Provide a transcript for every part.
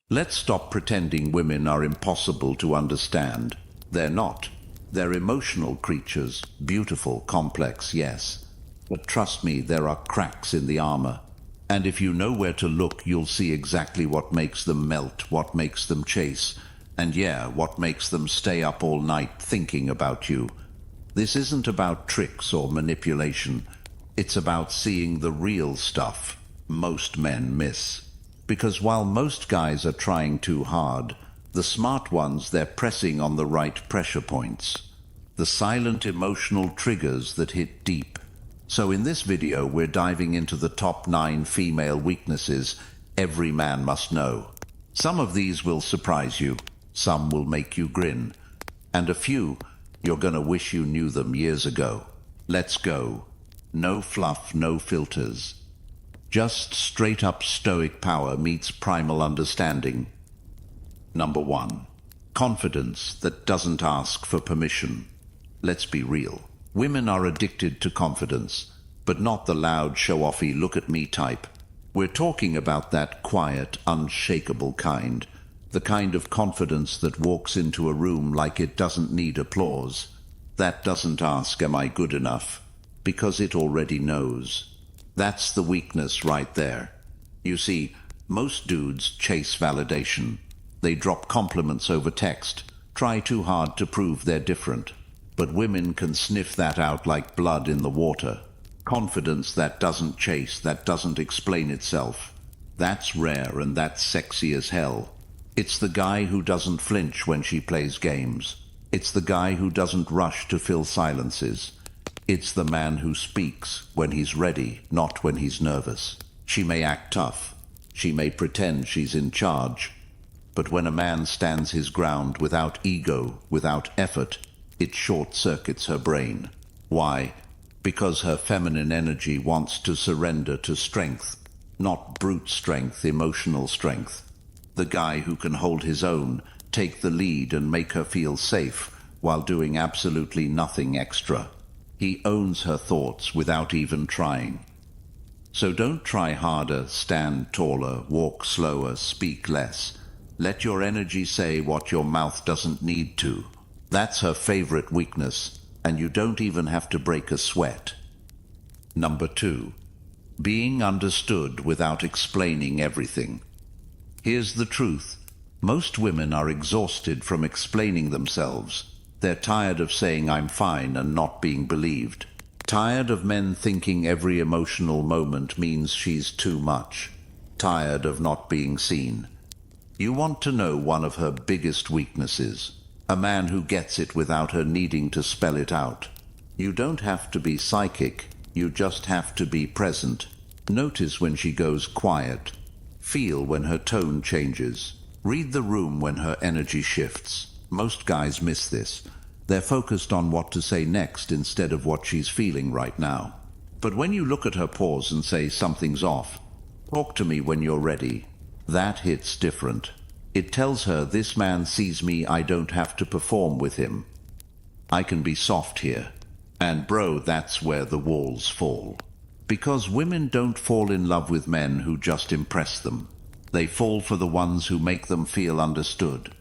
Let's stop pretending women are impossible to understand. They're not. They're emotional creatures, beautiful, complex, yes. But trust me, there are cracks in the armor. And if you know where to look, you'll see exactly what makes them melt, what makes them chase, and yeah, what makes them stay up all night thinking about you. This isn't about tricks or manipulation. It's about seeing the real stuff most men miss. Because while most guys are trying too hard, the smart ones, they're pressing on the right pressure points. The silent emotional triggers that hit deep. So in this video, we're diving into the top 9 female weaknesses every man must know. Some of these will surprise you, some will make you grin, and a few, you're gonna wish you knew them years ago. Let's go. No fluff, no filters. Just straight up stoic power meets primal understanding. Number 1. Confidence that doesn't ask for permission. Let's be real. Women are addicted to confidence, but not the loud, show-offy, look-at-me type. We're talking about that quiet, unshakable kind. The kind of confidence that walks into a room like it doesn't need applause. That doesn't ask, am I good enough? Because it already knows. That's the weakness right there. You see, most dudes chase validation. They drop compliments over text, try too hard to prove they're different. But women can sniff that out like blood in the water. Confidence that doesn't chase, that doesn't explain itself. That's rare and that's sexy as hell. It's the guy who doesn't flinch when she plays games. It's the guy who doesn't rush to fill silences. It's the man who speaks when he's ready, not when he's nervous. She may act tough. She may pretend she's in charge. But when a man stands his ground without ego, without effort, it short-circuits her brain. Why? Because her feminine energy wants to surrender to strength, not brute strength, emotional strength. The guy who can hold his own, take the lead and make her feel safe while doing absolutely nothing extra. He owns her thoughts without even trying. So don't try harder, stand taller, walk slower, speak less. Let your energy say what your mouth doesn't need to. That's her favorite weakness, and you don't even have to break a sweat. Number 2. Being understood without explaining everything. Here's the truth. Most women are exhausted from explaining themselves. They're tired of saying I'm fine and not being believed. Tired of men thinking every emotional moment means she's too much. Tired of not being seen. You want to know one of her biggest weaknesses? A man who gets it without her needing to spell it out. You don't have to be psychic, you just have to be present. Notice when she goes quiet. Feel when her tone changes. Read the room when her energy shifts. Most guys miss this. They're focused on what to say next instead of what she's feeling right now. But when you look at her pause and say something's off, talk to me when you're ready, that hits different. It tells her this man sees me, I don't have to perform with him. I can be soft here. And bro, that's where the walls fall. Because women don't fall in love with men who just impress them. They fall for the ones who make them feel understood.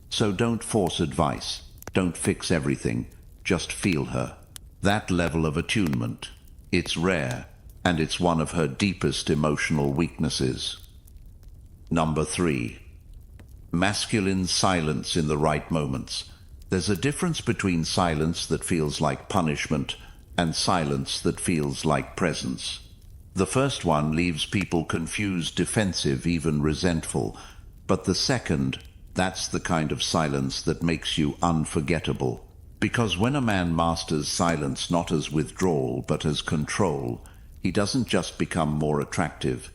So don't force advice. Don't fix everything. Just feel her. That level of attunement. It's rare, and it's one of her deepest emotional weaknesses. Number 3. Masculine silence in the right moments. There's a difference between silence that feels like punishment and silence that feels like presence. The first one leaves people confused, defensive, even resentful. But the second, that's the kind of silence that makes you unforgettable. Because when a man masters silence not as withdrawal but as control, he doesn't just become more attractive.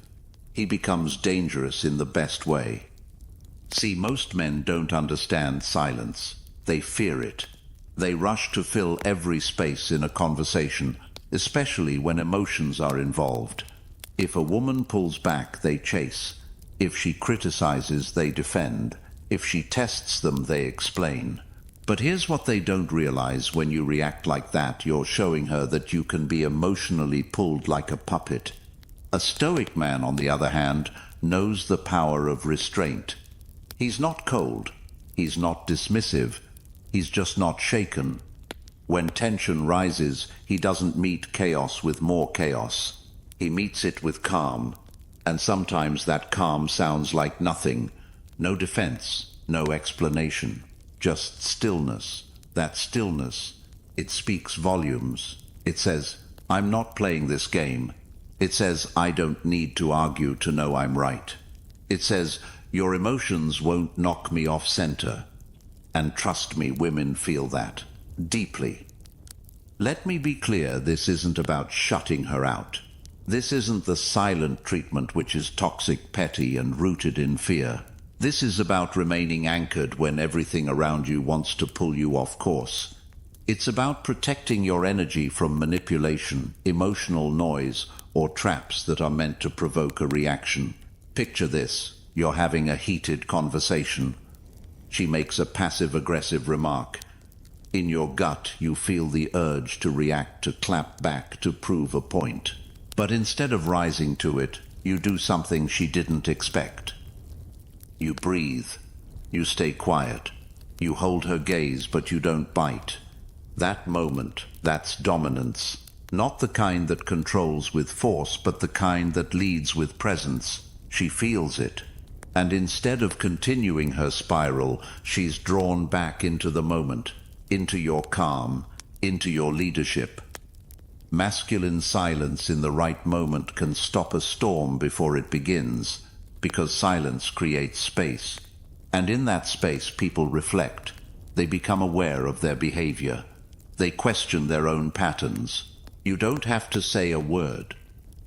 He becomes dangerous in the best way. See, most men don't understand silence. They fear it. They rush to fill every space in a conversation, especially when emotions are involved. If a woman pulls back, they chase. If she criticizes, they defend. If she tests them, they explain. But here's what they don't realize: when you react like that, you're showing her that you can be emotionally pulled like a puppet. A stoic man, on the other hand, knows the power of restraint. He's not cold. He's not dismissive. He's just not shaken. When tension rises, he doesn't meet chaos with more chaos. He meets it with calm. And sometimes that calm sounds like nothing. No defense, no explanation. Just stillness. That stillness, it speaks volumes. It says, I'm not playing this game. It says, I don't need to argue to know I'm right. It says, your emotions won't knock me off center. And trust me, women feel that. Deeply. Let me be clear, this isn't about shutting her out. This isn't the silent treatment which is toxic, petty, and rooted in fear. This is about remaining anchored when everything around you wants to pull you off course. It's about protecting your energy from manipulation, emotional noise, or traps that are meant to provoke a reaction. Picture this. You're having a heated conversation. She makes a passive-aggressive remark. In your gut, you feel the urge to react, to clap back, to prove a point. But instead of rising to it, you do something she didn't expect. You breathe. You stay quiet. You hold her gaze, but you don't bite. That moment, that's dominance. Not the kind that controls with force, but the kind that leads with presence. She feels it. And instead of continuing her spiral, she's drawn back into the moment, into your calm, into your leadership. Masculine silence in the right moment can stop a storm before it begins, because silence creates space. And in that space, people reflect. They become aware of their behavior. They question their own patterns. You don't have to say a word.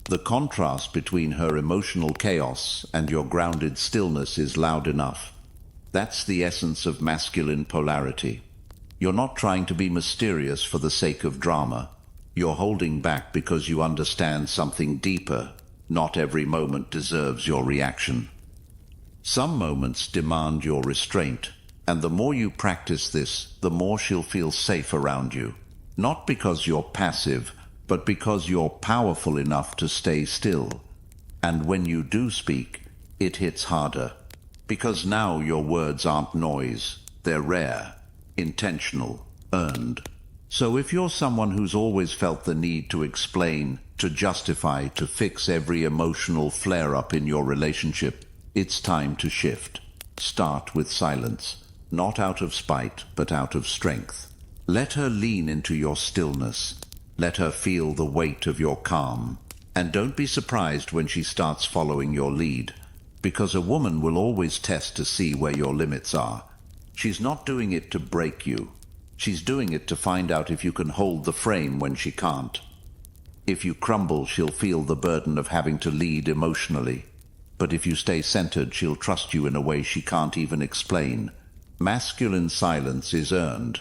The contrast between her emotional chaos and your grounded stillness is loud enough. That's the essence of masculine polarity. You're not trying to be mysterious for the sake of drama. You're holding back because you understand something deeper. Not every moment deserves your reaction. Some moments demand your restraint, and the more you practice this, the more she'll feel safe around you. Not because you're passive, but because you're powerful enough to stay still. And when you do speak, it hits harder. Because now your words aren't noise. They're rare, intentional, earned. So if you're someone who's always felt the need to explain, to justify, to fix every emotional flare-up in your relationship, it's time to shift. Start with silence, not out of spite, but out of strength. Let her lean into your stillness. Let her feel the weight of your calm. And don't be surprised when she starts following your lead, because a woman will always test to see where your limits are. She's not doing it to break you. She's doing it to find out if you can hold the frame when she can't. If you crumble, she'll feel the burden of having to lead emotionally. But if you stay centered, she'll trust you in a way she can't even explain. Masculine silence is earned,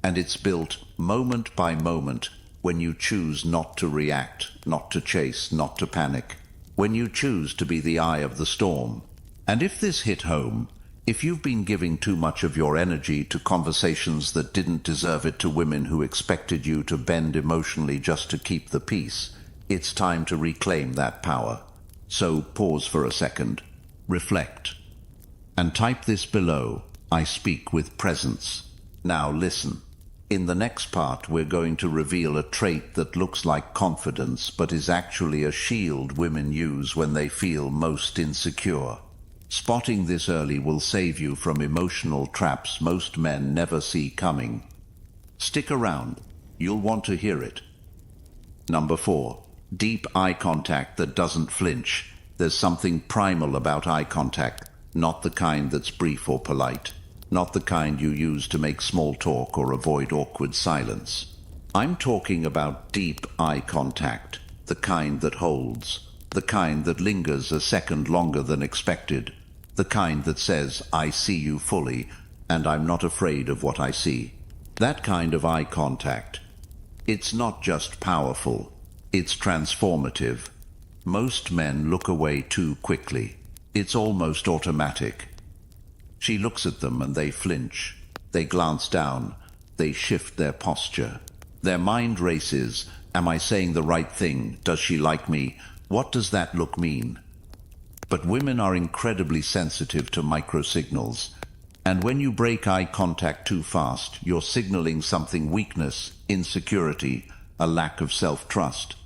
and it's built moment by moment when you choose not to react, not to chase, not to panic. When you choose to be the eye of the storm. And if this hit home, if you've been giving too much of your energy to conversations that didn't deserve it, to women who expected you to bend emotionally just to keep the peace, it's time to reclaim that power. So pause for a second, reflect, and type this below: I speak with presence. Now listen. In the next part, we're going to reveal a trait that looks like confidence, but is actually a shield women use when they feel most insecure. Spotting this early will save you from emotional traps most men never see coming. Stick around. You'll want to hear it. Number 4. Deep eye contact that doesn't flinch. There's something primal about eye contact, not the kind that's brief or polite, not the kind you use to make small talk or avoid awkward silence. I'm talking about deep eye contact, the kind that holds, the kind that lingers a second longer than expected, the kind that says, I see you fully, and I'm not afraid of what I see. That kind of eye contact. It's not just powerful, it's transformative. Most men look away too quickly. It's almost automatic. She looks at them and they flinch. They glance down. They shift their posture. Their mind races. Am I saying the right thing? Does she like me? What does that look mean? But women are incredibly sensitive to microsignals. And when you break eye contact too fast, you're signaling something: weakness, insecurity, a lack of self-trust.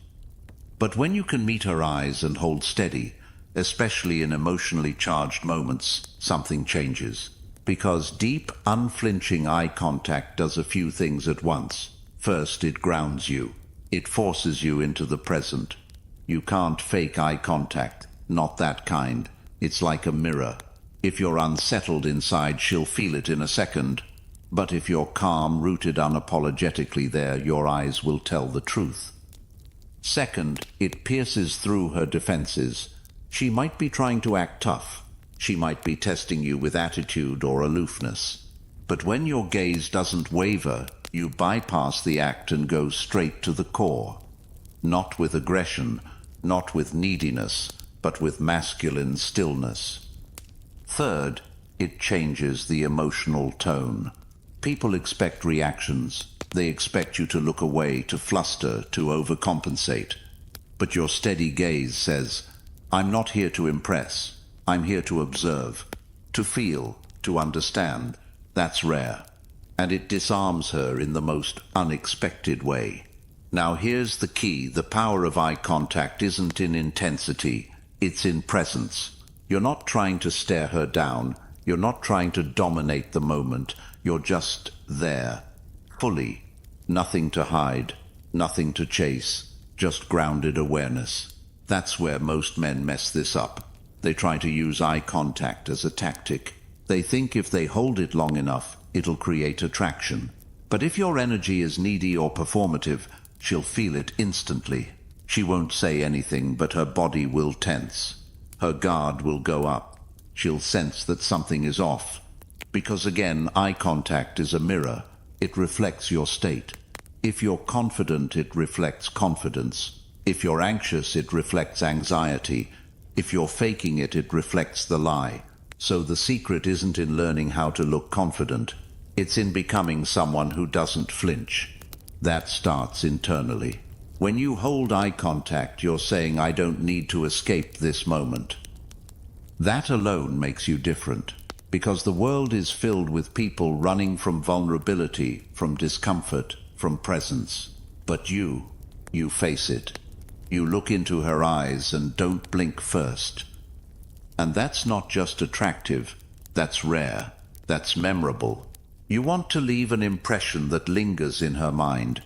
But when you can meet her eyes and hold steady, especially in emotionally charged moments, something changes. Because deep, unflinching eye contact does a few things at once. First, it grounds you. It forces you into the present. You can't fake eye contact, not that kind. It's like a mirror. If you're unsettled inside, she'll feel it in a second. But if you're calm, rooted unapologetically there, your eyes will tell the truth. Second, it pierces through her defenses. She might be trying to act tough. She might be testing you with attitude or aloofness. But when your gaze doesn't waver, you bypass the act and go straight to the core. Not with aggression, not with neediness, but with masculine stillness. Third, it changes the emotional tone. People expect reactions. They expect you to look away, to fluster, to overcompensate. But your steady gaze says, "I'm not here to impress. I'm here to observe, to feel, to understand." That's rare. And it disarms her in the most unexpected way. Now here's the key. The power of eye contact isn't in intensity, it's in presence. You're not trying to stare her down. You're not trying to dominate the moment. You're just there, fully. Nothing to hide, nothing to chase, just grounded awareness. That's where most men mess this up. They try to use eye contact as a tactic. They think if they hold it long enough, it'll create attraction. But if your energy is needy or performative, she'll feel it instantly. She won't say anything, but her body will tense. Her guard will go up. She'll sense that something is off. Because again, eye contact is a mirror. It reflects your state. If you're confident, it reflects confidence. If you're anxious, it reflects anxiety. If you're faking it, it reflects the lie. So the secret isn't in learning how to look confident. It's in becoming someone who doesn't flinch. That starts internally. When you hold eye contact, you're saying, "I don't need to escape this moment." That alone makes you different, because the world is filled with people running from vulnerability, from discomfort, from presence. But you face it. You look into her eyes and don't blink first. And that's not just attractive, that's rare, that's memorable. You want to leave an impression that lingers in her mind.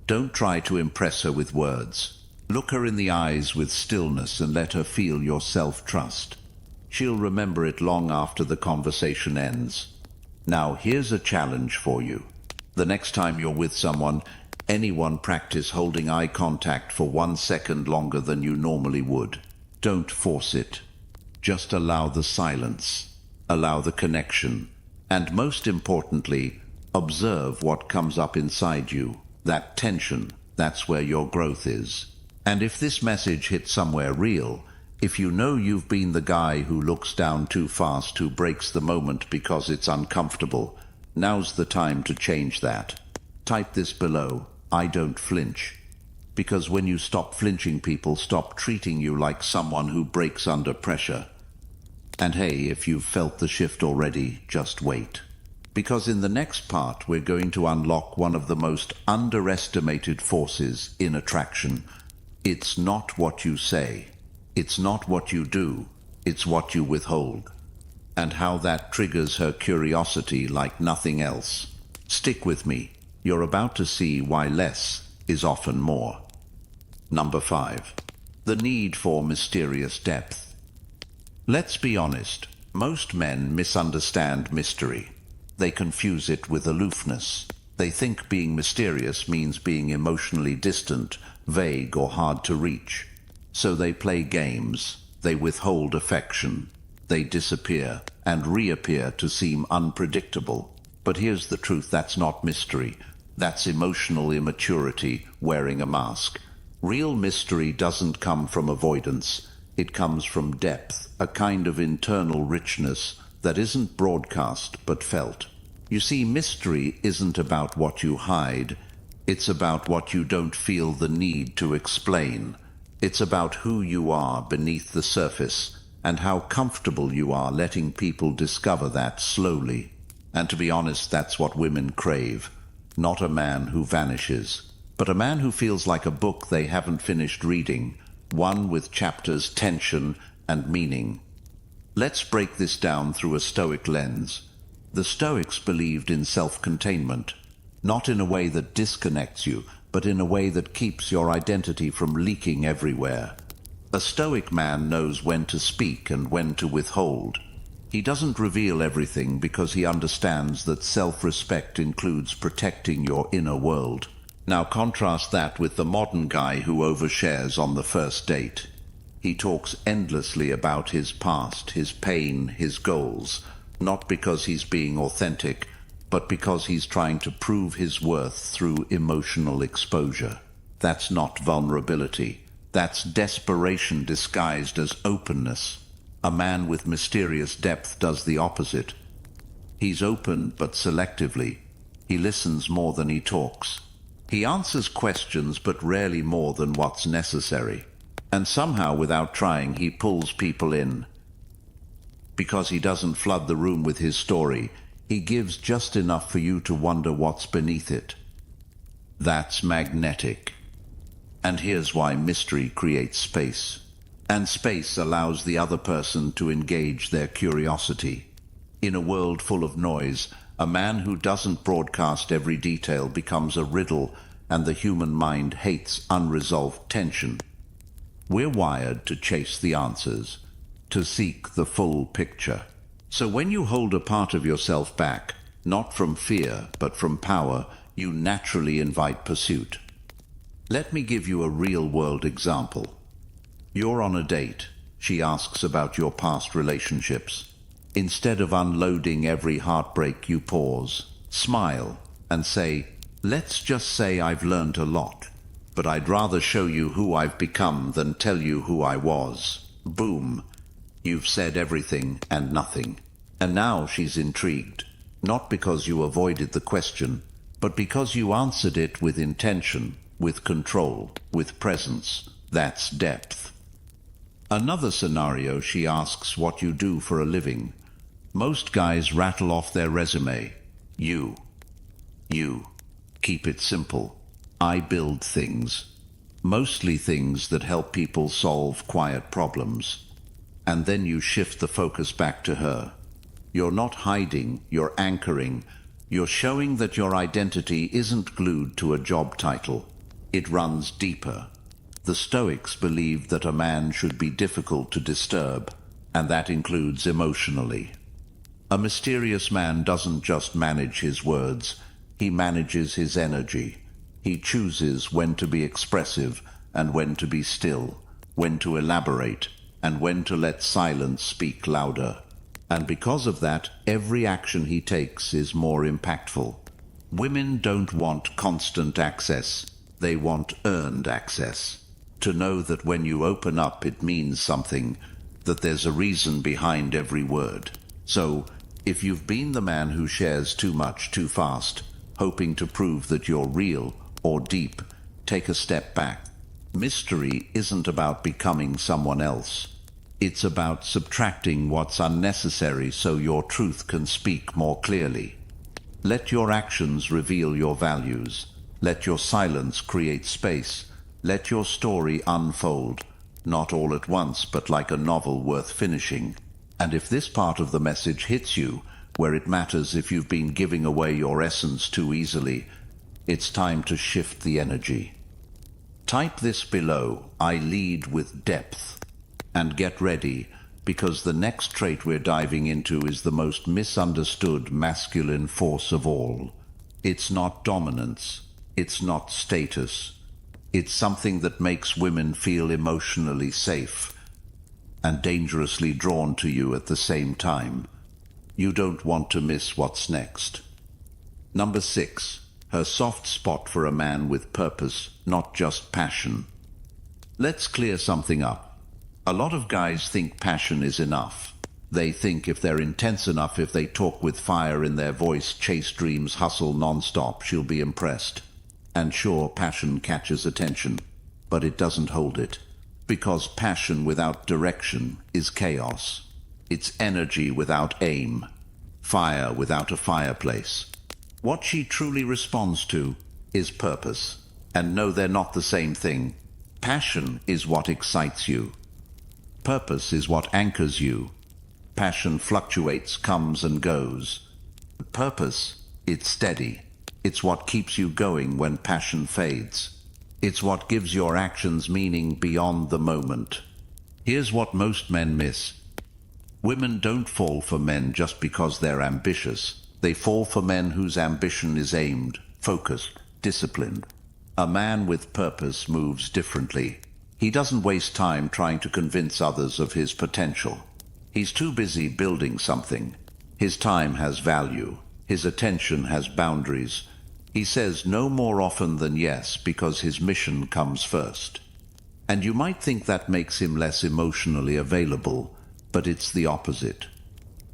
Don't try to impress her with words. Look her in the eyes with stillness and let her feel your self-trust. She'll remember it long after the conversation ends. Now here's a challenge for you. The next time you're with someone, anyone, practice holding eye contact for 1 second longer than you normally would. Don't force it. Just allow the silence, allow the connection, and most importantly, observe what comes up inside you. That tension, that's where your growth is. And if this message hits somewhere real, if you know you've been the guy who looks down too fast, who breaks the moment because it's uncomfortable, now's the time to change that. Type this below: "I don't flinch." Because when you stop flinching, people stop treating you like someone who breaks under pressure. And hey, if you've felt the shift already, just wait. Because in the next part, we're going to unlock one of the most underestimated forces in attraction. It's not what you say. It's not what you do. It's what you withhold. And how that triggers her curiosity like nothing else. Stick with me. You're about to see why less is often more. Number 5. The need for mysterious depth. Let's be honest. Most men misunderstand mystery. They confuse it with aloofness. They think being mysterious means being emotionally distant, vague, or hard to reach. So they play games. They withhold affection. They disappear and reappear to seem unpredictable. But here's the truth: that's not mystery. That's emotional immaturity wearing a mask. Real mystery doesn't come from avoidance. It comes from depth, a kind of internal richness that isn't broadcast but felt. You see, mystery isn't about what you hide. It's about what you don't feel the need to explain. It's about who you are beneath the surface, and how comfortable you are letting people discover that slowly. And to be honest, that's what women crave. Not a man who vanishes, but a man who feels like a book they haven't finished reading, one with chapters, tension, and meaning. Let's break this down through a Stoic lens. The Stoics believed in self-containment, not in a way that disconnects you, but in a way that keeps your identity from leaking everywhere. A Stoic man knows when to speak and when to withhold. He doesn't reveal everything because he understands that self-respect includes protecting your inner world. Now contrast that with the modern guy who overshares on the first date. He talks endlessly about his past, his pain, his goals, not because he's being authentic, but because he's trying to prove his worth through emotional exposure. That's not vulnerability. That's desperation disguised as openness. A man with mysterious depth does the opposite. He's open, but selectively. He listens more than he talks. He answers questions, but rarely more than what's necessary. And somehow, without trying, he pulls people in. Because he doesn't flood the room with his story, he gives just enough for you to wonder what's beneath it. That's magnetic. And here's why mystery creates space. And space allows the other person to engage their curiosity. In a world full of noise, a man who doesn't broadcast every detail becomes a riddle, and the human mind hates unresolved tension. We're wired to chase the answers, to seek the full picture. So when you hold a part of yourself back, not from fear, but from power, you naturally invite pursuit. Let me give you a real-world example. You're on a date. She asks about your past relationships. Instead of unloading every heartbreak, you pause, smile, and say, "Let's just say I've learned a lot, but I'd rather show you who I've become than tell you who I was." Boom. You've said everything and nothing. And now she's intrigued, not because you avoided the question, but because you answered it with intention, with control, with presence. That's depth. Another scenario, she asks what you do for a living. Most guys rattle off their resume. You. Keep it simple. I build things. Mostly things that help people solve quiet problems. And then you shift the focus back to her. You're not hiding, you're anchoring. You're showing that your identity isn't glued to a job title. It runs deeper. The Stoics believed that a man should be difficult to disturb, and that includes emotionally. A mysterious man doesn't just manage his words, he manages his energy. He chooses when to be expressive and when to be still, when to elaborate, and when to let silence speak louder. And because of that, every action he takes is more impactful. Women don't want constant access. They want earned access. To know that when you open up, it means something, that there's a reason behind every word. So, if you've been the man who shares too much too fast, hoping to prove that you're real or deep, take a step back. Mystery isn't about becoming someone else. It's about subtracting what's unnecessary so your truth can speak more clearly. Let your actions reveal your values. Let your silence create space. Let your story unfold, not all at once, but like a novel worth finishing. And if this part of the message hits you, where it matters if you've been giving away your essence too easily, it's time to shift the energy. Type this below: I lead with depth. And get ready, because the next trait we're diving into is the most misunderstood masculine force of all. It's not dominance. It's not status. It's something that makes women feel emotionally safe and dangerously drawn to you at the same time. You don't want to miss what's next. Number 6. Her soft spot for a man with purpose, not just passion. Let's clear something up. A lot of guys think passion is enough. They think if they're intense enough, if they talk with fire in their voice, chase dreams, hustle non-stop, she'll be impressed. And sure, passion catches attention, but it doesn't hold it. Because passion without direction is chaos. It's energy without aim, fire without a fireplace. What she truly responds to is purpose. And no, they're not the same thing. Passion is what excites you. Purpose is what anchors you. Passion fluctuates, comes and goes. Purpose, it's steady. It's what keeps you going when passion fades. It's what gives your actions meaning beyond the moment. Here's what most men miss. Women don't fall for men just because they're ambitious. They fall for men whose ambition is aimed, focused, disciplined. A man with purpose moves differently. He doesn't waste time trying to convince others of his potential. He's too busy building something. His time has value. His attention has boundaries. He says no more often than yes because his mission comes first. And you might think that makes him less emotionally available, but it's the opposite.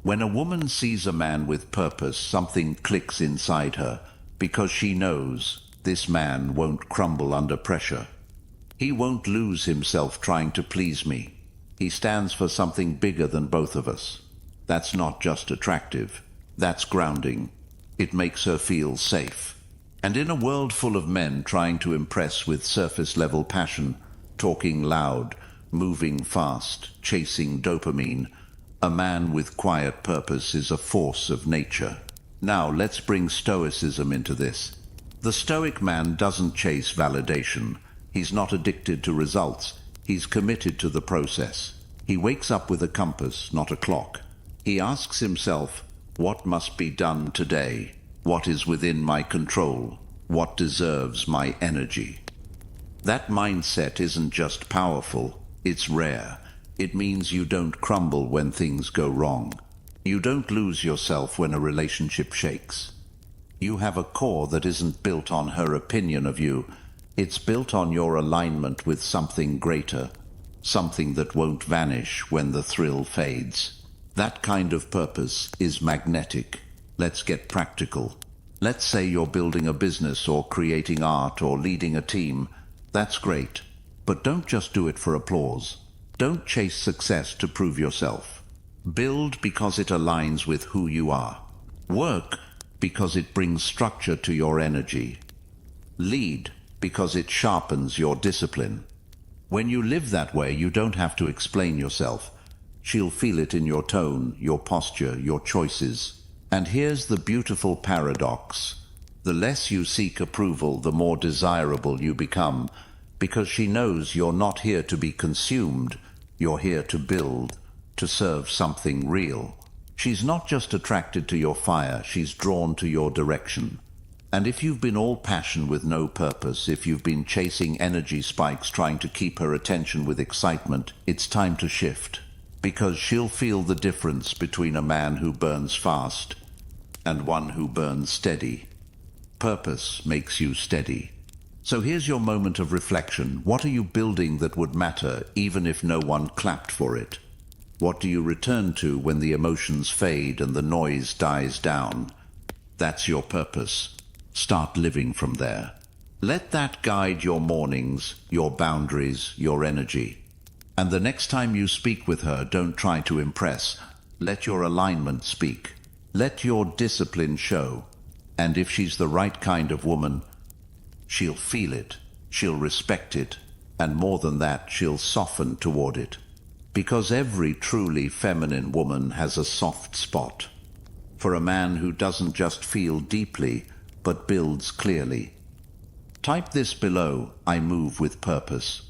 When a woman sees a man with purpose, something clicks inside her because she knows this man won't crumble under pressure. He won't lose himself trying to please me. He stands for something bigger than both of us. That's not just attractive. That's grounding. It makes her feel safe. And in a world full of men trying to impress with surface-level passion, talking loud, moving fast, chasing dopamine, a man with quiet purpose is a force of nature. Now let's bring Stoicism into this. The Stoic man doesn't chase validation. He's not addicted to results. He's committed to the process. He wakes up with a compass, not a clock. He asks himself, what must be done today? What is within my control? What deserves my energy? That mindset isn't just powerful, it's rare. It means you don't crumble when things go wrong. You don't lose yourself when a relationship shakes. You have a core that isn't built on her opinion of you. It's built on your alignment with something greater, something that won't vanish when the thrill fades. That kind of purpose is magnetic. Let's get practical. Let's say you're building a business or creating art or leading a team. That's great. But don't just do it for applause. Don't chase success to prove yourself. Build because it aligns with who you are. Work because it brings structure to your energy. Lead because it sharpens your discipline. When you live that way, you don't have to explain yourself. She'll feel it in your tone, your posture, your choices. And here's the beautiful paradox. The less you seek approval, the more desirable you become, because she knows you're not here to be consumed. You're here to build, to serve something real. She's not just attracted to your fire, she's drawn to your direction. And if you've been all passion with no purpose, if you've been chasing energy spikes trying to keep her attention with excitement, it's time to shift. Because she'll feel the difference between a man who burns fast and one who burns steady. Purpose makes you steady. So here's your moment of reflection. What are you building that would matter even if no one clapped for it? What do you return to when the emotions fade and the noise dies down? That's your purpose. Start living from there. Let that guide your mornings, your boundaries, your energy. And the next time you speak with her, don't try to impress. Let your alignment speak. Let your discipline show. And if she's the right kind of woman, she'll feel it, she'll respect it, and more than that, she'll soften toward it. Because every truly feminine woman has a soft spot. For a man who doesn't just feel deeply, but builds clearly. Type this below, I move with purpose.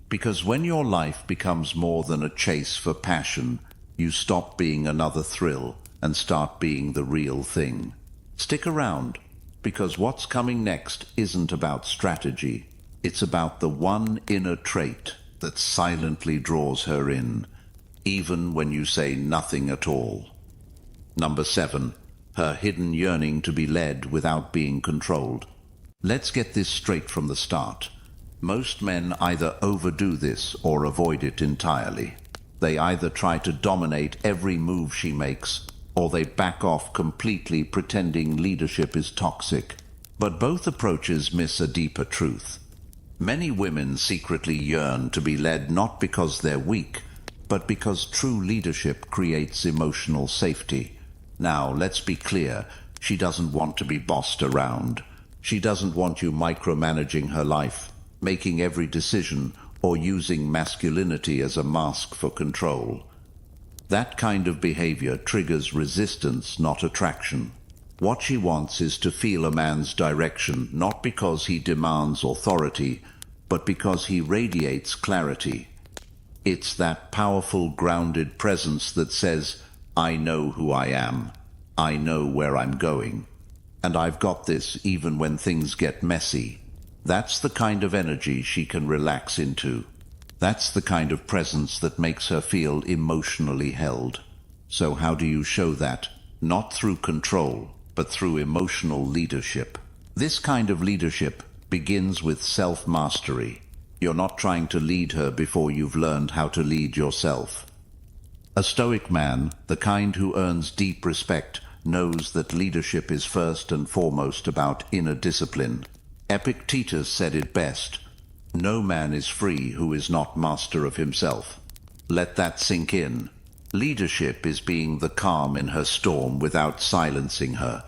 Because when your life becomes more than a chase for passion, you stop being another thrill and start being the real thing. Stick around, because what's coming next isn't about strategy. It's about the one inner trait that silently draws her in, even when you say nothing at all. Number 7, her hidden yearning to be led without being controlled. Let's get this straight from the start. Most men either overdo this or avoid it entirely. They either try to dominate every move she makes, or they back off completely pretending leadership is toxic. But both approaches miss a deeper truth. Many women secretly yearn to be led not because they're weak, but because true leadership creates emotional safety. Now, let's be clear, she doesn't want to be bossed around. She doesn't want you micromanaging her life, making every decision, or using masculinity as a mask for control. That kind of behavior triggers resistance, not attraction. What she wants is to feel a man's direction, not because he demands authority, but because he radiates clarity. It's that powerful, grounded presence that says, I know who I am, I know where I'm going, and I've got this even when things get messy. That's the kind of energy she can relax into. That's the kind of presence that makes her feel emotionally held. So how do you show that? Not through control, but through emotional leadership. This kind of leadership begins with self-mastery. You're not trying to lead her before you've learned how to lead yourself. A Stoic man, the kind who earns deep respect, knows that leadership is first and foremost about inner discipline. Epictetus said it best, "No man is free who is not master of himself." Let that sink in. Leadership is being the calm in her storm without silencing her.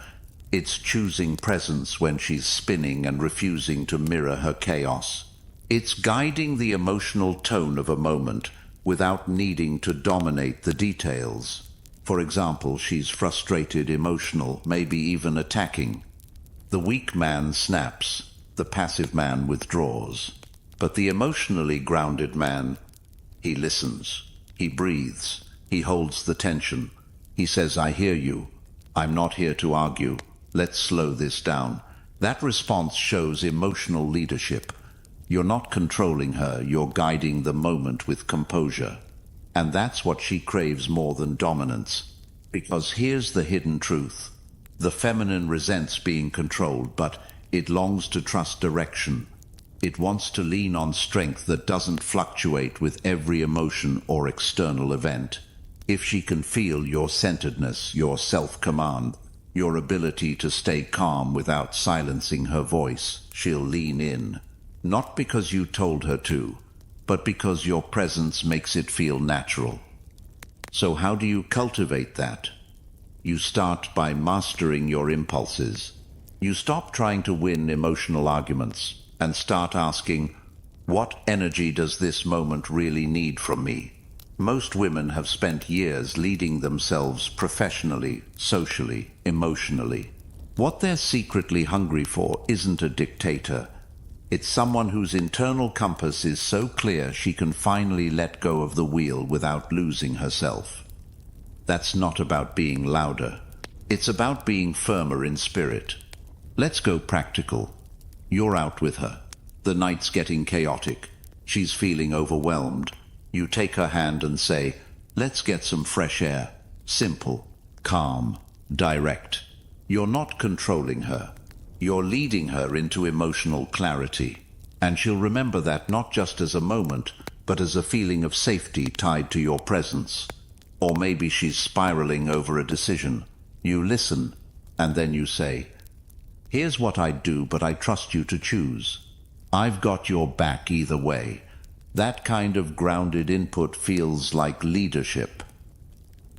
It's choosing presence when she's spinning and refusing to mirror her chaos. It's guiding the emotional tone of a moment without needing to dominate the details. For example, she's frustrated, emotional, maybe even attacking. The weak man snaps, the passive man withdraws. But the emotionally grounded man, he listens, he breathes, he holds the tension. He says, I hear you. I'm not here to argue. Let's slow this down. That response shows emotional leadership. You're not controlling her, you're guiding the moment with composure. And that's what she craves more than dominance. Because here's the hidden truth. The feminine resents being controlled, but it longs to trust direction. It wants to lean on strength that doesn't fluctuate with every emotion or external event. If she can feel your centeredness, your self-command, your ability to stay calm without silencing her voice, she'll lean in. Not because you told her to, but because your presence makes it feel natural. So how do you cultivate that? You start by mastering your impulses. You stop trying to win emotional arguments and start asking, what energy does this moment really need from me? Most women have spent years leading themselves professionally, socially, emotionally. What they're secretly hungry for isn't a dictator. It's someone whose internal compass is so clear she can finally let go of the wheel without losing herself. That's not about being louder. It's about being firmer in spirit. Let's go practical. You're out with her. The night's getting chaotic. She's feeling overwhelmed. You take her hand and say, let's get some fresh air. Simple, calm, direct. You're not controlling her. You're leading her into emotional clarity. And she'll remember that not just as a moment, but as a feeling of safety tied to your presence. Or maybe she's spiraling over a decision. You listen, and then you say, here's what I'd do, but I trust you to choose. I've got your back either way. That kind of grounded input feels like leadership.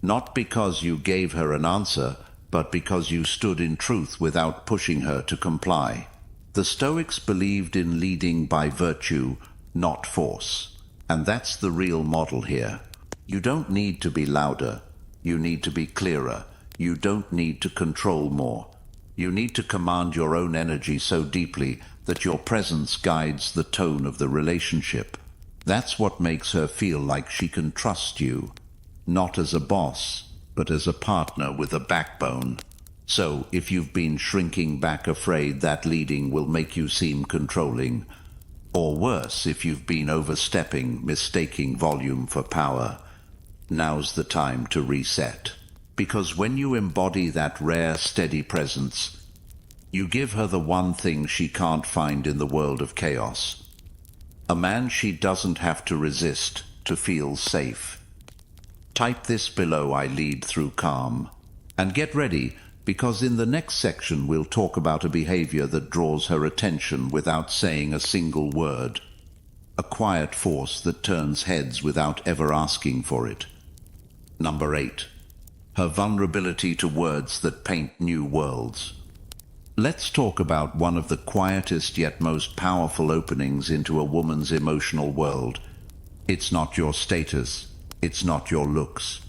Not because you gave her an answer, but because you stood in truth without pushing her to comply. The Stoics believed in leading by virtue, not force. And that's the real model here. You don't need to be louder. You need to be clearer. You don't need to control more. You need to command your own energy so deeply that your presence guides the tone of the relationship. That's what makes her feel like she can trust you, not as a boss, but as a partner with a backbone. So, if you've been shrinking back afraid that leading will make you seem controlling, or worse, if you've been overstepping, mistaking volume for power, now's the time to reset. Because when you embody that rare, steady presence, you give her the one thing she can't find in the world of chaos. A man she doesn't have to resist to feel safe. Type this below, I lead through calm. And get ready, because in the next section we'll talk about a behavior that draws her attention without saying a single word. A quiet force that turns heads without ever asking for it. Number 8. Her vulnerability to words that paint new worlds. Let's talk about one of the quietest yet most powerful openings into a woman's emotional world. It's not your status. It's not your looks.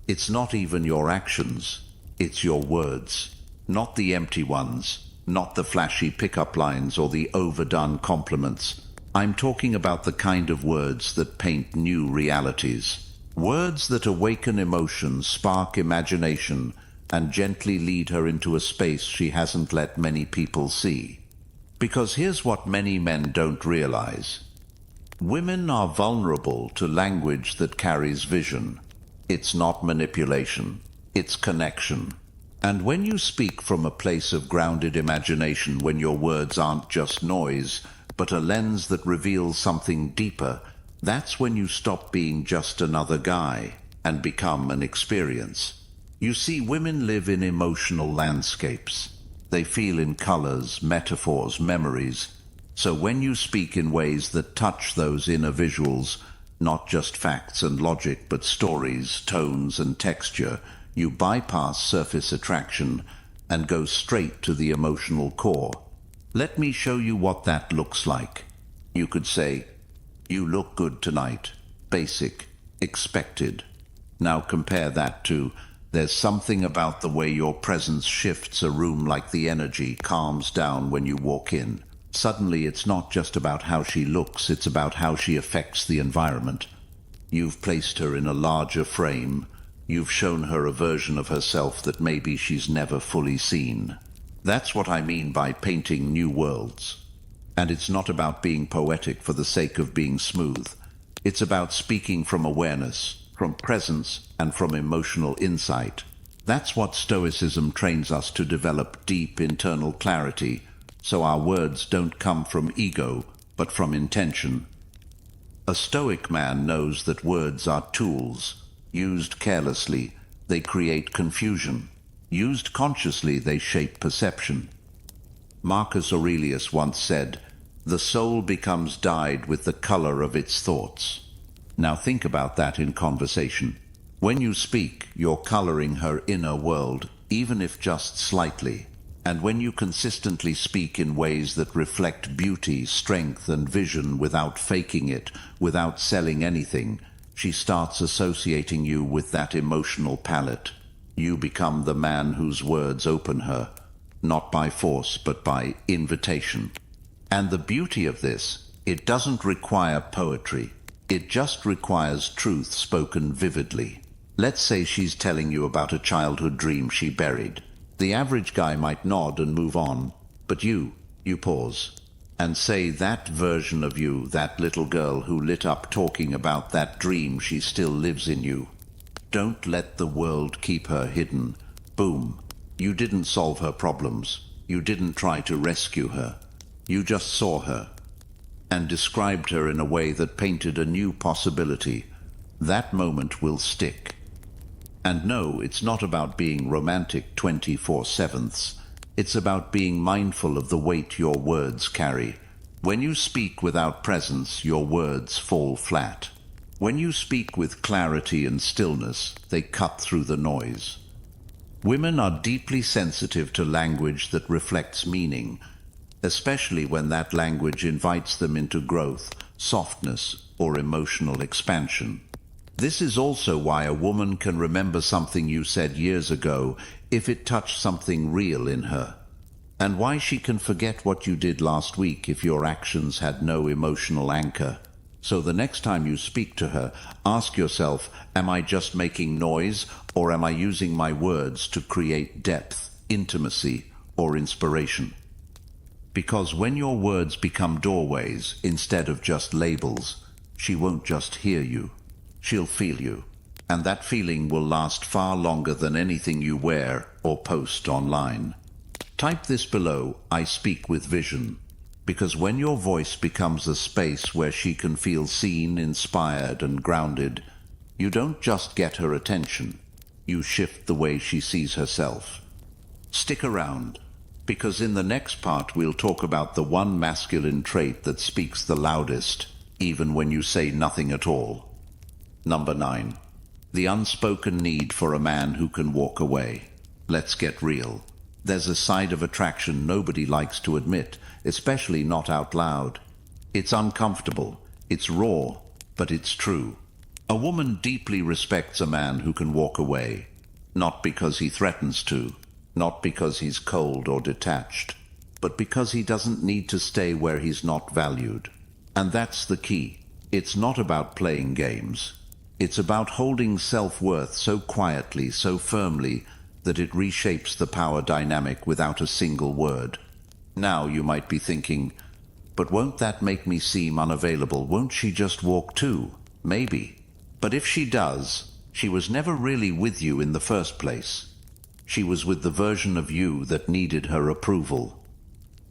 It's not even your actions. It's your words. Not the empty ones. Not the flashy pickup lines or the overdone compliments. I'm talking about the kind of words that paint new realities. Words that awaken emotion, spark imagination, and gently lead her into a space she hasn't let many people see. Because here's what many men don't realize. Women are vulnerable to language that carries vision. It's not manipulation. It's connection. And when you speak from a place of grounded imagination, when your words aren't just noise, but a lens that reveals something deeper, that's when you stop being just another guy and become an experience. You see, women live in emotional landscapes. They feel in colors, metaphors, memories. So when you speak in ways that touch those inner visuals, not just facts and logic, but stories, tones, and texture, you bypass surface attraction and go straight to the emotional core. Let me show you what that looks like. You could say, "You look good tonight." Basic, expected. Now compare that to, "There's something about the way your presence shifts a room, like the energy calms down when you walk in." Suddenly it's not just about how she looks, it's about how she affects the environment. You've placed her in a larger frame. You've shown her a version of herself that maybe she's never fully seen. That's what I mean by painting new worlds. And it's not about being poetic for the sake of being smooth. It's about speaking from awareness, from presence, and from emotional insight. That's what Stoicism trains us to develop: deep internal clarity, so our words don't come from ego, but from intention. A Stoic man knows that words are tools. Used carelessly, they create confusion. Used consciously, they shape perception. Marcus Aurelius once said, "The soul becomes dyed with the color of its thoughts." Now think about that in conversation. When you speak, you're coloring her inner world, even if just slightly. And when you consistently speak in ways that reflect beauty, strength, and vision without faking it, without selling anything, she starts associating you with that emotional palette. You become the man whose words open her, not by force, but by invitation. And the beauty of this, it doesn't require poetry. It just requires truth spoken vividly. Let's say she's telling you about a childhood dream she buried. The average guy might nod and move on, but you pause and say, "That version of you, that little girl who lit up talking about that dream, she still lives in you." Don't let the world keep her hidden. Boom. You didn't solve her problems. You didn't try to rescue her. You just saw her and described her in a way that painted a new possibility. That moment will stick. And no, it's not about being romantic 24/7. It's about being mindful of the weight your words carry. When you speak without presence, your words fall flat. When you speak with clarity and stillness, they cut through the noise. Women are deeply sensitive to language that reflects meaning, especially when that language invites them into growth, softness, or emotional expansion. This is also why a woman can remember something you said years ago if it touched something real in her, and why she can forget what you did last week if your actions had no emotional anchor. So the next time you speak to her, ask yourself, am I just making noise, or am I using my words to create depth, intimacy, or inspiration? Because when your words become doorways instead of just labels, she won't just hear you. She'll feel you, and that feeling will last far longer than anything you wear or post online. Type this below: "I speak with vision," because when your voice becomes a space where she can feel seen, inspired, and grounded, you don't just get her attention, you shift the way she sees herself. Stick around, because in the next part we'll talk about the one masculine trait that speaks the loudest, even when you say nothing at all. Number 9. The unspoken need for a man who can walk away. Let's get real. There's a side of attraction nobody likes to admit, especially not out loud. It's uncomfortable, it's raw, but it's true. A woman deeply respects a man who can walk away, not because he threatens to, not because he's cold or detached, but because he doesn't need to stay where he's not valued. And that's the key. It's not about playing games. It's about holding self-worth so quietly, so firmly, that it reshapes the power dynamic without a single word. Now you might be thinking, but won't that make me seem unavailable? Won't she just walk too? Maybe. But if she does, she was never really with you in the first place. She was with the version of you that needed her approval.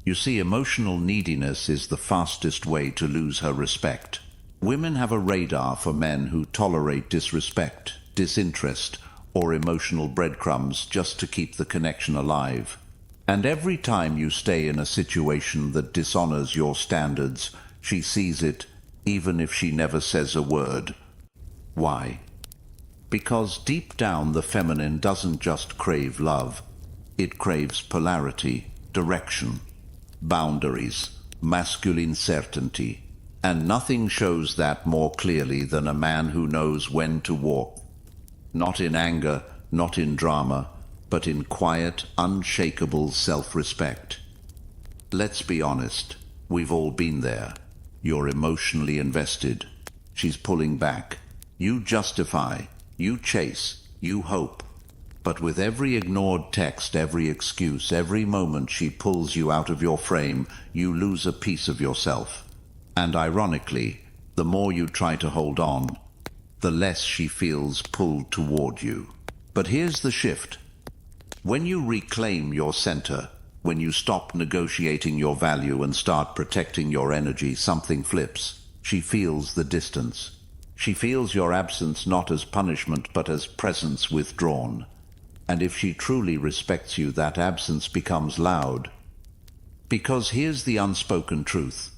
You see, emotional neediness is the fastest way to lose her respect. Women have a radar for men who tolerate disrespect, disinterest, or emotional breadcrumbs just to keep the connection alive. And every time you stay in a situation that dishonors your standards, she sees it, even if she never says a word. Why? Because deep down the feminine doesn't just crave love. It craves polarity, direction, boundaries, masculine certainty. And nothing shows that more clearly than a man who knows when to walk. Not in anger, not in drama, but in quiet, unshakable self-respect. Let's be honest, we've all been there. You're emotionally invested. She's pulling back. You justify, you chase, you hope. But with every ignored text, every excuse, every moment she pulls you out of your frame, you lose a piece of yourself. And ironically, the more you try to hold on, the less she feels pulled toward you. But here's the shift. When you reclaim your center, when you stop negotiating your value and start protecting your energy, something flips. She feels the distance. She feels your absence not as punishment but as presence withdrawn. And if she truly respects you, that absence becomes loud. Because here's the unspoken truth.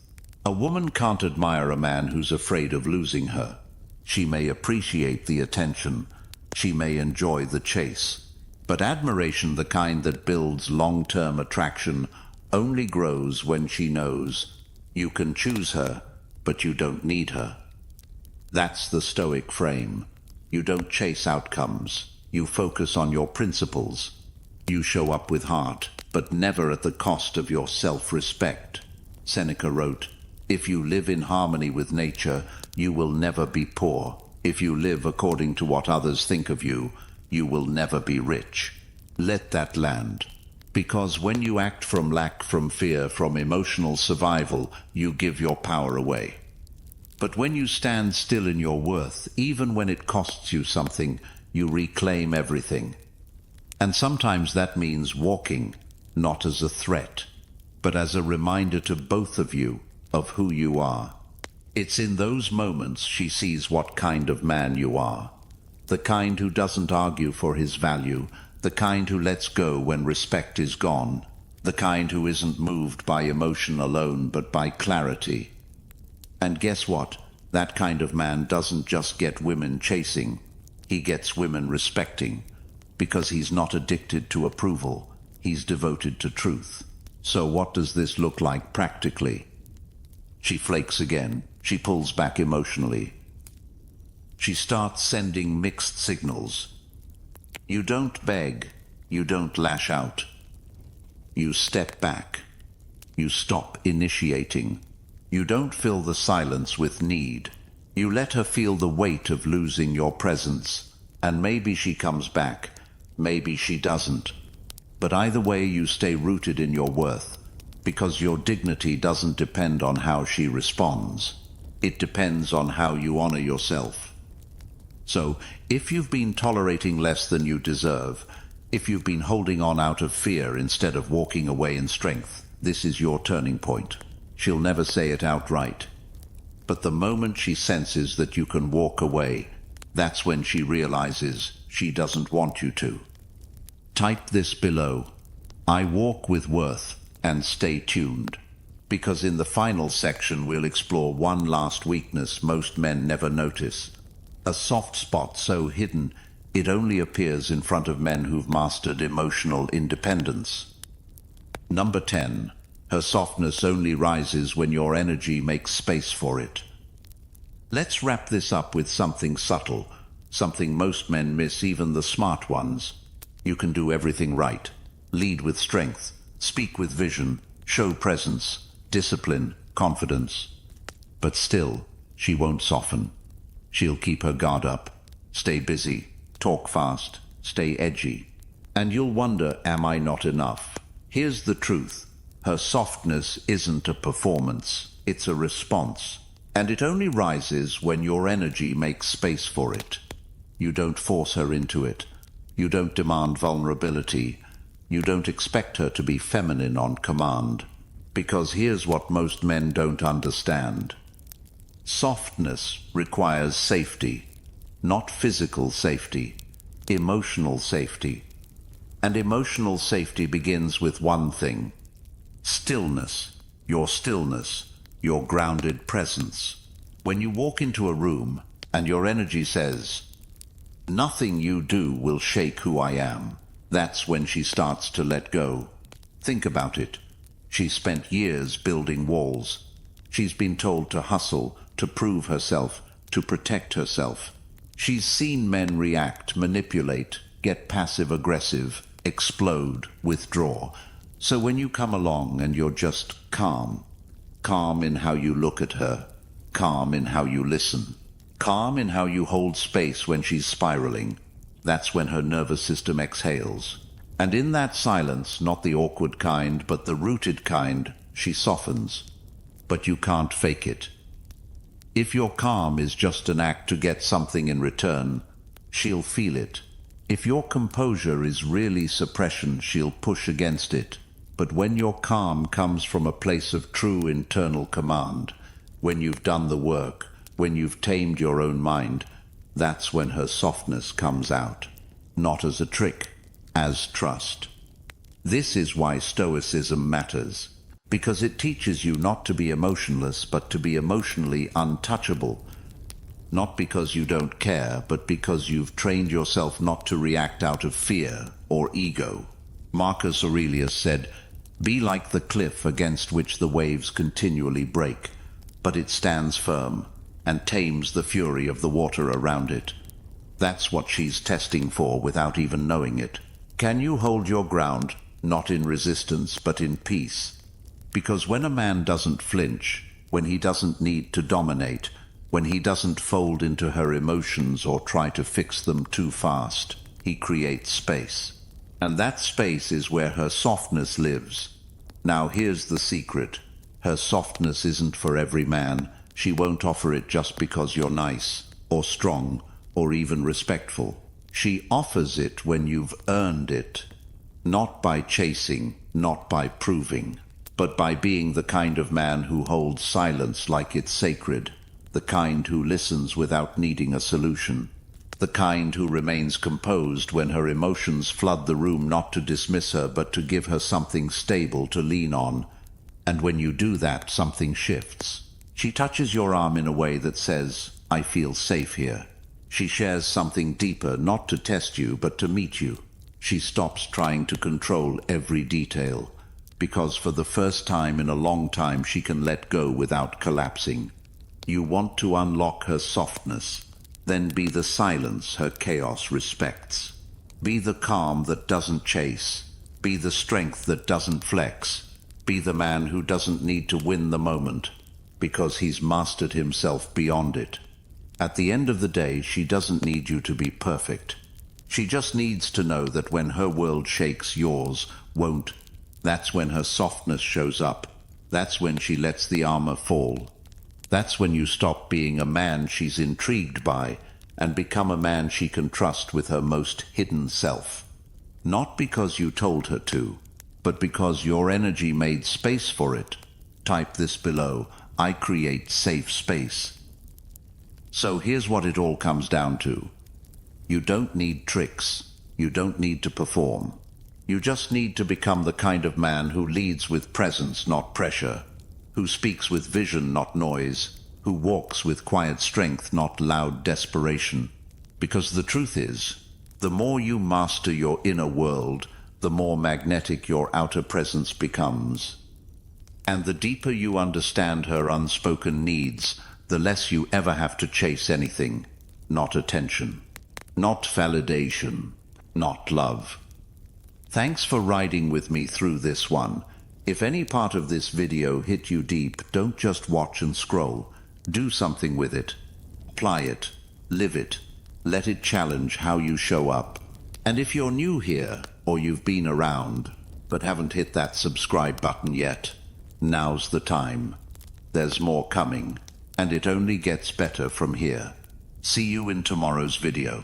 A woman can't admire a man who's afraid of losing her. She may appreciate the attention. She may enjoy the chase. But admiration, the kind that builds long-term attraction, only grows when she knows you can choose her, but you don't need her. That's the Stoic frame. You don't chase outcomes. You focus on your principles. You show up with heart, but never at the cost of your self-respect. Seneca wrote, "If you live in harmony with nature, you will never be poor. If you live according to what others think of you, you will never be rich." Let that land. Because when you act from lack, from fear, from emotional survival, you give your power away. But when you stand still in your worth, even when it costs you something, you reclaim everything. And sometimes that means walking, not as a threat, but as a reminder to both of you of who you are. It's in those moments she sees what kind of man you are. The kind who doesn't argue for his value, the kind who lets go when respect is gone, the kind who isn't moved by emotion alone but by clarity. And guess what? That kind of man doesn't just get women chasing, he gets women respecting, because he's not addicted to approval, he's devoted to truth. So what does this look like practically? She flakes again. She pulls back emotionally. She starts sending mixed signals. You don't beg. You don't lash out. You step back. You stop initiating. You don't fill the silence with need. You let her feel the weight of losing your presence. And maybe she comes back. Maybe she doesn't. But either way, you stay rooted in your worth. Because your dignity doesn't depend on how she responds. It depends on how you honor yourself. So, if you've been tolerating less than you deserve, if you've been holding on out of fear instead of walking away in strength, this is your turning point. She'll never say it outright. But the moment she senses that you can walk away, that's when she realizes she doesn't want you to. Type this below. I walk with worth, and stay tuned. Because in the final section we'll explore one last weakness most men never notice. A soft spot so hidden it only appears in front of men who've mastered emotional independence. Number 10. Her softness only rises when your energy makes space for it. Let's wrap this up with something subtle, something most men miss, even the smart ones. You can do everything right. Lead with strength, speak with vision, show presence, discipline, confidence. But still, she won't soften. She'll keep her guard up, stay busy, talk fast, stay edgy. And you'll wonder, am I not enough? Here's the truth. Her softness isn't a performance, it's a response. And it only rises when your energy makes space for it. You don't force her into it. You don't demand vulnerability. You don't expect her to be feminine on command. Because here's what most men don't understand. Softness requires safety, not physical safety, emotional safety. And emotional safety begins with one thing: stillness, your grounded presence. When you walk into a room and your energy says, "Nothing you do will shake who I am," that's when she starts to let go. Think about it. She's spent years building walls. She's been told to hustle, to prove herself, to protect herself. She's seen men react, manipulate, get passive-aggressive, explode, withdraw. So when you come along and you're just calm, calm in how you look at her, calm in how you listen, calm in how you hold space when she's spiraling, that's when her nervous system exhales. And in that silence, not the awkward kind, but the rooted kind, she softens. But you can't fake it. If your calm is just an act to get something in return, she'll feel it. If your composure is really suppression, she'll push against it. But when your calm comes from a place of true internal command, when you've done the work, when you've tamed your own mind, that's when her softness comes out. Not as a trick, as trust. This is why Stoicism matters, because it teaches you not to be emotionless, but to be emotionally untouchable. Not because you don't care, but because you've trained yourself not to react out of fear or ego. Marcus Aurelius said, "Be like the cliff against which the waves continually break, but it stands firm and tames the fury of the water around it." That's what she's testing for without even knowing it. Can you hold your ground, not in resistance, but in peace? Because when a man doesn't flinch, when he doesn't need to dominate, when he doesn't fold into her emotions or try to fix them too fast, he creates space. And that space is where her softness lives. Now here's the secret. Her softness isn't for every man. She won't offer it just because you're nice, or strong, or even respectful. She offers it when you've earned it. Not by chasing, not by proving, but by being the kind of man who holds silence like it's sacred, the kind who listens without needing a solution, the kind who remains composed when her emotions flood the room, not to dismiss her, but to give her something stable to lean on. And when you do that, something shifts. She touches your arm in a way that says, "I feel safe here." She shares something deeper, not to test you, but to meet you. She stops trying to control every detail, because for the first time in a long time she can let go without collapsing. You want to unlock her softness, then be the silence her chaos respects. Be the calm that doesn't chase. Be the strength that doesn't flex. Be the man who doesn't need to win the moment, because he's mastered himself beyond it. At the end of the day, she doesn't need you to be perfect. She just needs to know that when her world shakes, yours won't. That's when her softness shows up. That's when she lets the armor fall. That's when you stop being a man she's intrigued by and become a man she can trust with her most hidden self. Not because you told her to, but because your energy made space for it. Type this below: I create safe space. So here's what it all comes down to. You don't need tricks. You don't need to perform. You just need to become the kind of man who leads with presence, not pressure, who speaks with vision, not noise, who walks with quiet strength, not loud desperation. Because the truth is, the more you master your inner world, the more magnetic your outer presence becomes. And the deeper you understand her unspoken needs, the less you ever have to chase anything. Not attention, not validation, not love. Thanks for riding with me through this one. If any part of this video hit you deep, don't just watch and scroll. Do something with it. Apply it. Live it. Let it challenge how you show up. And if you're new here, or you've been around, but haven't hit that subscribe button yet, now's the time. There's more coming, and it only gets better from here. See you in tomorrow's video.